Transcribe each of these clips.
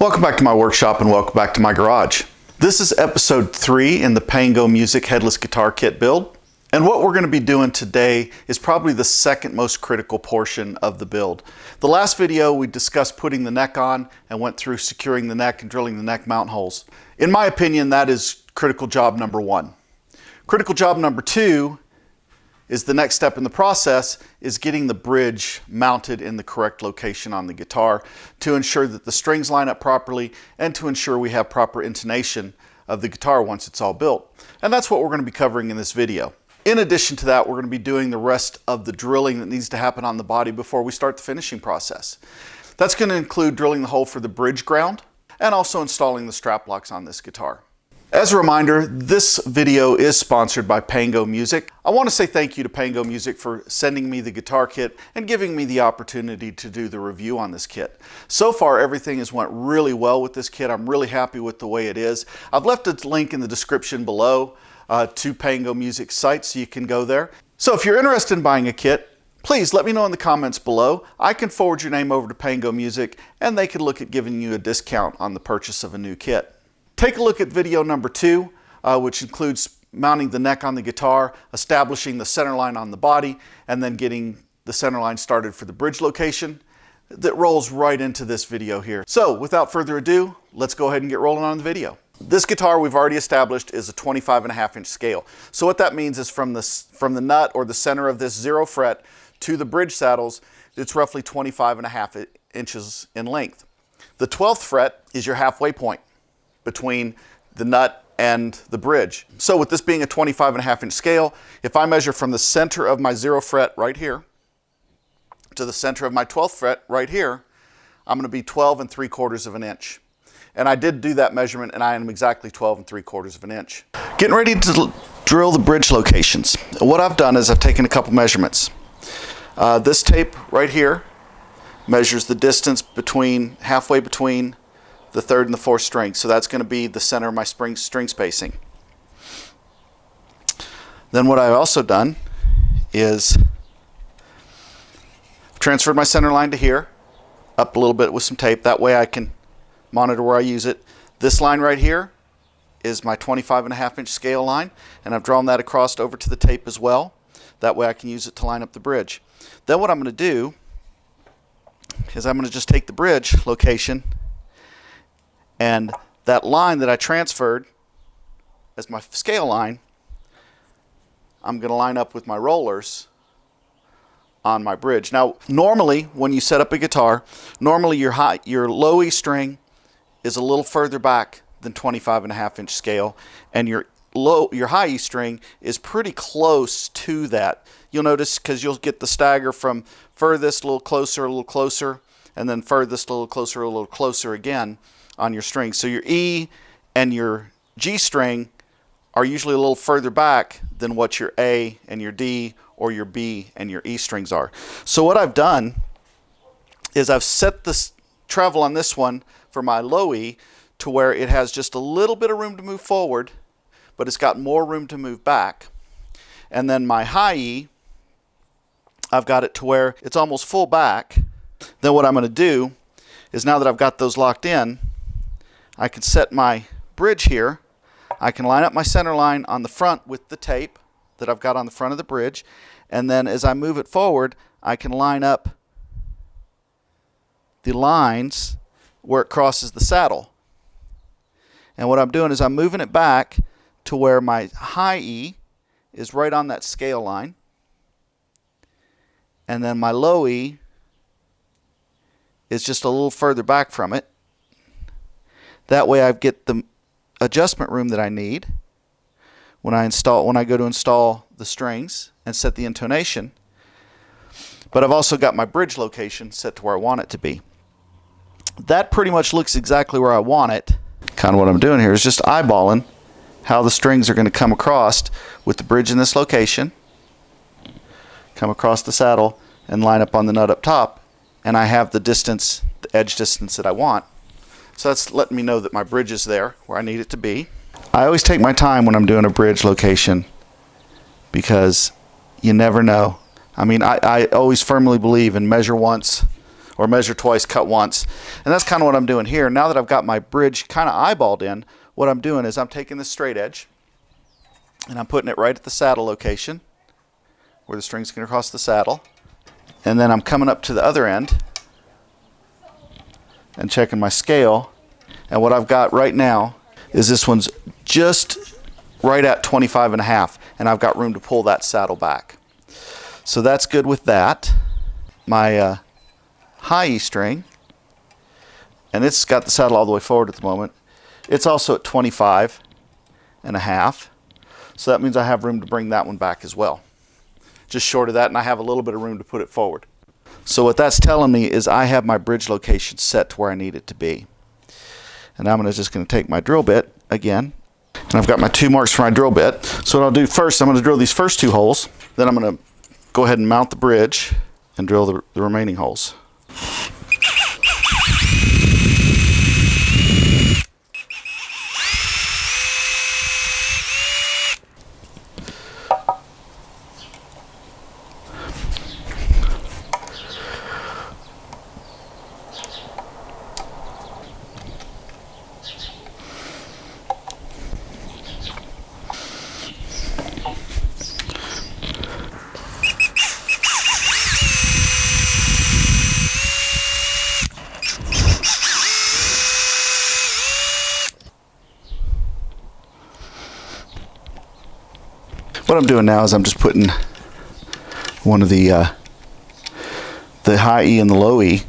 Welcome back to my workshop and welcome back to my garage. This is episode 3 in the Pango Music Headless Guitar Kit build. And what we're going to be doing today is probably the second most critical portion of the build. The last video we discussed putting the neck on and went through securing the neck and drilling the neck mount holes. In my opinion, that is critical job number 1. Critical job number 2 is the next step in the process is getting the bridge mounted in the correct location on the guitar to ensure that the strings line up properly and to ensure we have proper intonation of the guitar once it's all built. And that's what we're going to be covering in this video. In addition to that, we're going to be doing the rest of the drilling that needs to happen on the body before we start the finishing process. That's going to include drilling the hole for the bridge ground and also installing the strap locks on this guitar. As a reminder, this video is sponsored by Pango Music. I want to say thank you to Pango Music for sending me the guitar kit and giving me the opportunity to do the review on this kit. So far, everything has went really well with this kit. I'm really happy with the way it is. I've left a link in the description below to Pango Music's site so you can go there. So if you're interested in buying a kit, please let me know in the comments below. I can forward your name over to Pango Music and they can look at giving you a discount on the purchase of a new kit. Take a look at video number 2, which includes mounting the neck on the guitar, establishing the center line on the body, and then getting the center line started for the bridge location. That rolls right into this video here. So without further ado, let's go ahead and get rolling on the video. This guitar we've already established is a 25.5-inch scale. So what that means is from the nut or the center of this 0 fret to the bridge saddles, it's roughly 25.5 inches in length. The 12th fret is your halfway point between the nut and the bridge. So with this being a 25.5-inch scale, if I measure from the center of my 0 fret right here to the center of my 12th fret right here, I'm going to be 12 3/4 of an inch. And I did do that measurement and I am exactly 12 3/4 of an inch. Getting ready to drill the bridge locations. What I've done is I've taken a couple measurements. This tape right here measures the distance halfway between the 3rd and the 4th string. So that's going to be the center of my string spacing. Then what I've also done is transferred my center line to here, up a little bit with some tape. That way I can monitor where I use it. This line right here is my 25.5-inch scale line, and I've drawn that across over to the tape as well. That way I can use it to line up the bridge. Then what I'm going to do is I'm going to just take the bridge location and that line that I transferred as my scale line, I'm going to line up with my rollers on my bridge. Now, normally when you set up a guitar, normally your low E string is a little further back than 25.5-inch scale, and your high E string is pretty close to that. You'll notice because you'll get the stagger from furthest a little closer, and then furthest a little closer again on your string. So your E and your G string are usually a little further back than what your A and your D or your B and your E strings are. So what I've done is I've set the treble on this one for my low E to where it has just a little bit of room to move forward, but it's got more room to move back. And then my high E, I've got it to where it's almost full back. Then what I'm going to do is, now that I've got those locked in, I can set my bridge here. I can line up my center line on the front with the tape that I've got on the front of the bridge. And then as I move it forward, I can line up the lines where it crosses the saddle. And what I'm doing is I'm moving it back to where my high E is right on that scale line. And then my low E is just a little further back from it. That way I get the adjustment room that I need when I go to install the strings and set the intonation. But I've also got my bridge location set to where I want it to be. That pretty much looks exactly where I want it. Kind of what I'm doing here is just eyeballing how the strings are going to come across with the bridge in this location, come across the saddle and line up on the nut up top, and I have the distance, the edge distance that I want. So that's letting me know that my bridge is there where I need it to be. I always take my time when I'm doing a bridge location because you never know. I mean, I always firmly believe in measure once, or measure twice, cut once. And that's kind of what I'm doing here. Now that I've got my bridge kind of eyeballed in, what I'm doing is I'm taking the straight edge and I'm putting it right at the saddle location where the string's going to cross the saddle. And then I'm coming up to the other end and checking my scale. And what I've got right now is this one's just right at 25.5, and I've got room to pull that saddle back. So that's good with that. My high E string, and it's got the saddle all the way forward at the moment. It's also at 25.5, so that means I have room to bring that one back as well. Just short of that, and I have a little bit of room to put it forward. So what that's telling me is I have my bridge location set to where I need it to be. And I'm just going to take my drill bit again, and I've got my 2 marks for my drill bit. So what I'll do first, I'm going to drill these first 2 holes, then I'm going to go ahead and mount the bridge and drill the remaining holes. What I'm doing now is I'm just putting one of the high E and the low E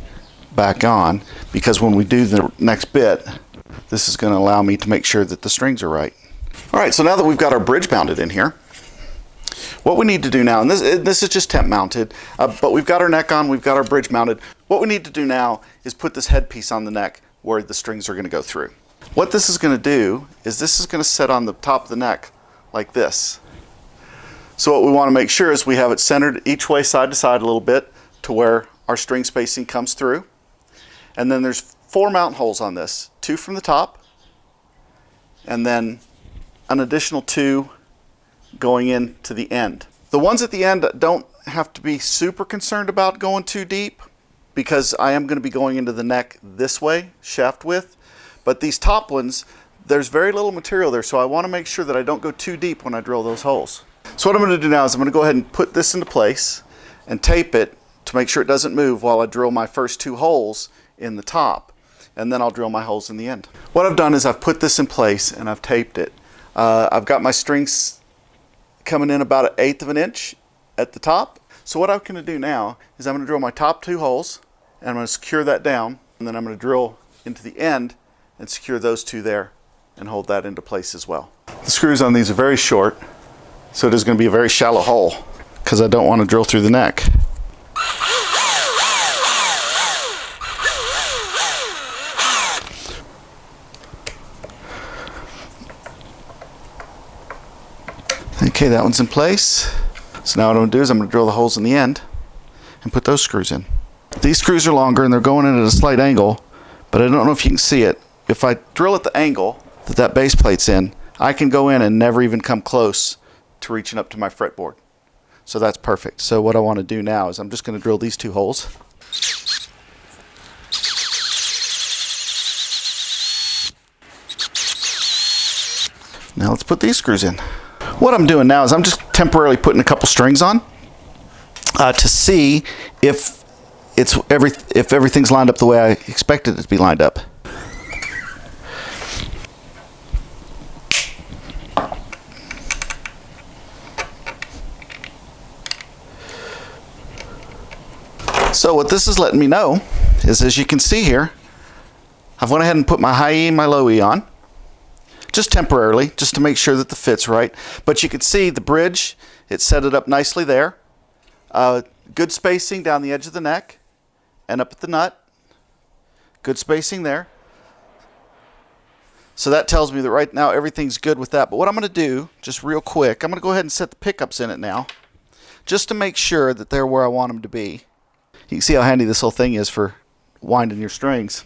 back on, because when we do the next bit, this is going to allow me to make sure that the strings are right. Alright, so now that we've got our bridge mounted in here, what we need to do now, and this is just temp mounted, but we've got our neck on, we've got our bridge mounted. What we need to do now is put this headpiece on the neck where the strings are going to go through. What this is going to do is this is going to sit on the top of the neck like this. So what we want to make sure is we have it centered each way, side to side a little bit, to where our string spacing comes through. And then there's 4 mount holes on this, 2 from the top, and then an additional 2 going in to the end. The ones at the end don't have to be super concerned about going too deep, because I am going to be going into the neck this way, shaft width. But these top ones, there's very little material there, so I want to make sure that I don't go too deep when I drill those holes. So what I'm going to do now is I'm going to go ahead and put this into place and tape it to make sure it doesn't move while I drill my first 2 holes in the top, and then I'll drill my holes in the end. What I've done is I've put this in place and I've taped it. I've got my strings coming in about 1/8 of an inch at the top. So what I'm going to do now is I'm going to drill my top 2 holes, and I'm going to secure that down, and then I'm going to drill into the end and secure those 2 there and hold that into place as well. The screws on these are very short, so it is going to be a very shallow hole because I don't want to drill through the neck. Okay, that one's in place. So now what I'm going to do is I'm going to drill the holes in the end and put those screws in. These screws are longer and they're going in at a slight angle, but I don't know if you can see it. If I drill at the angle that base plate's in, I can go in and never even come close to reaching up to my fretboard. So that's perfect. So what I want to do now is I'm just going to drill these 2 holes. Now let's put these screws in. What I'm doing now is I'm just temporarily putting a couple strings on to see if everything's lined up the way I expected it to be lined up. So what this is letting me know is, as you can see here, I've went ahead and put my high E and my low E on, just temporarily, just to make sure that the fit's right. But you can see the bridge, it set it up nicely there. Good spacing down the edge of the neck and up at the nut. Good spacing there. So that tells me that right now everything's good with that. But what I'm going to do, just real quick, I'm going to go ahead and set the pickups in it now, just to make sure that they're where I want them to be. You can see how handy this whole thing is for winding your strings.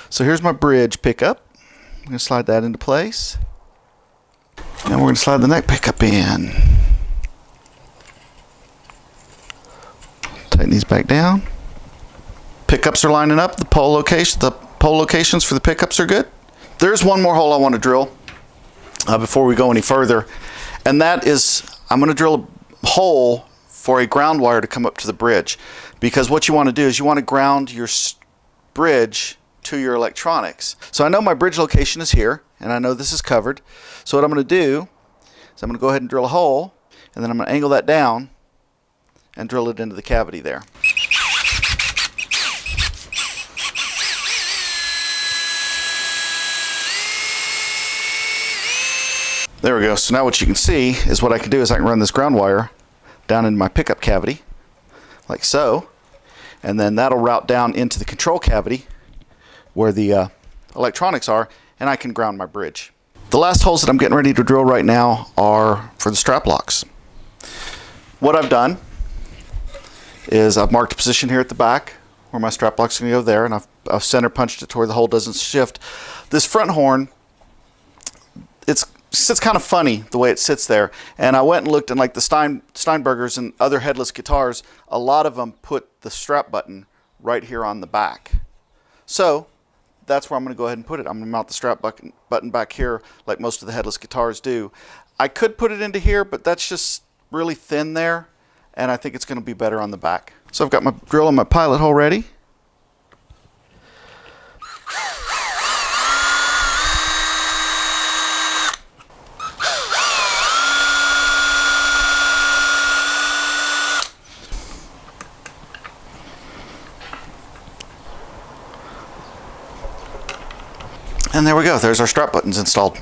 So here's my bridge pickup. I'm going to slide that into place. And we're going to slide the neck pickup in. Tighten these back down. Pickups are lining up. The pole locations for the pickups are good. There's one more hole I want to drill before we go any further, and that is I'm going to drill a hole for a ground wire to come up to the bridge, because what you want to do is you want to ground your bridge to your electronics. So I know my bridge location is here, and I know this is covered. So what I'm going to do is I'm going to go ahead and drill a hole, and then I'm going to angle that down and drill it into the cavity there. There we go. So now what you can see is what I can do is I can run this ground wire down into my pickup cavity, like so, and then that'll route down into the control cavity where the electronics are, and I can ground my bridge. The last holes that I'm getting ready to drill right now are for the strap locks. What I've done is I've marked a position here at the back where my strap lock's going to go there, and I've center punched it to where the hole doesn't shift. This front horn, it sits kind of funny the way it sits there, and I went and looked, and like the Steinbergers and other headless guitars, a lot of them put the strap button right here on the back. So that's where I'm going to go ahead and put it. I'm going to mount the strap button back here like most of the headless guitars do. I could put it into here, but that's just really thin there, and I think it's going to be better on the back. So I've got my drill and my pilot hole ready. And there we go, there's our strap buttons installed.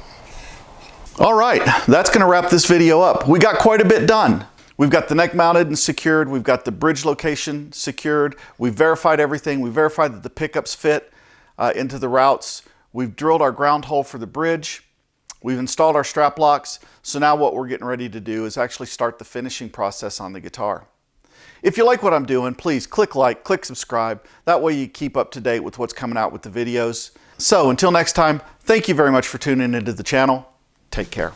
All right, that's gonna wrap this video up. We got quite a bit done. We've got the neck mounted and secured. We've got the bridge location secured. We've verified everything. We verified that the pickups fit into the routes. We've drilled our ground hole for the bridge. We've installed our strap locks. So now what we're getting ready to do is actually start the finishing process on the guitar. If you like what I'm doing, please click like, click subscribe. That way you keep up to date with what's coming out with the videos. So until next time, thank you very much for tuning into the channel. Take care.